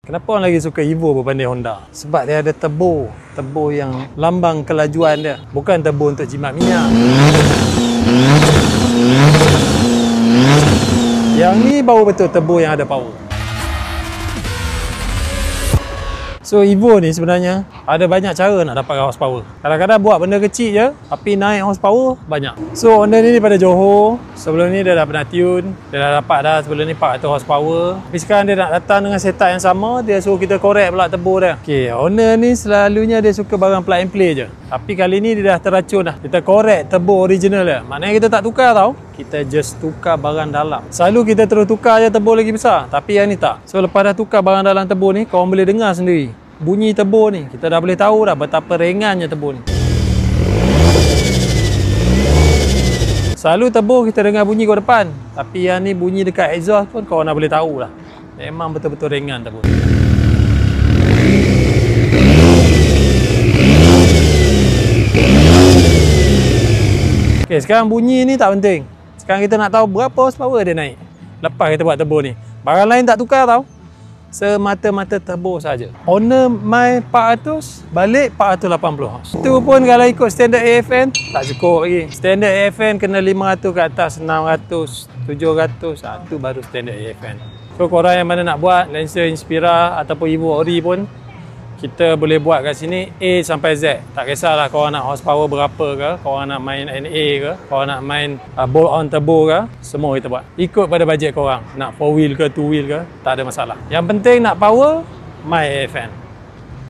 Kenapa orang lagi suka Evo berbanding Honda? Sebab dia ada turbo. Turbo yang lambang kelajuan dia. Bukan turbo untuk jimat minyak. Yang ni baru betul turbo yang ada power. So Evo ni sebenarnya ada banyak cara nak dapat horsepower. Kadang-kadang buat benda kecil je tapi naik horsepower banyak. So Honda ni daripada Johor. Sebelum ni dia dah pernah tune. Dia dah dapat dah sebelum ni 400 horsepower. Tapi sekarang dia nak datang dengan setup yang sama. Dia suruh kita korek pula turbo dia. Okay, Honda ni selalunya dia suka barang plug and play je. Tapi kali ni dia dah teracun dah. Kita korek turbo original dia. Maknanya kita tak tukar tau. Kita just tukar barang dalam. Selalu kita terus tukar je turbo lagi besar. Tapi yang ni tak. So lepas dah tukar barang dalam turbo ni, korang boleh dengar sendiri bunyi turbo ni. Kita dah boleh tahu dah betapa ringannya turbo ni. Selalu turbo kita dengar bunyi kat depan. Tapi yang ni bunyi dekat exhaust pun korang dah boleh tahu lah. Memang betul-betul ringan turbo. Okay, sekarang bunyi ni tak penting. Sekarang kita nak tahu berapa horsepower dia naik lepas kita buat turbo ni. Barang lain tak tukar tau. Semata-mata turbo saja. Honda My 400 balik 480 horse. Itu pun kalau ikut standard AFN tak cukup lagi. Standard AFN kena 500 ke atas, 600, 700. Itu baru standard AFN. So korang yang mana nak buat Lancer, Inspira ataupun Evo Ori pun kita boleh buat kat sini A sampai Z. Tak kisahlah korang nak horsepower berapa ke, korang nak main NA ke, korang nak main bolt on turbo ke, semua kita buat. Ikut pada bajet korang. Nak 4 wheel ke 2 wheel ke, tak ada masalah. Yang penting nak power, My AFN.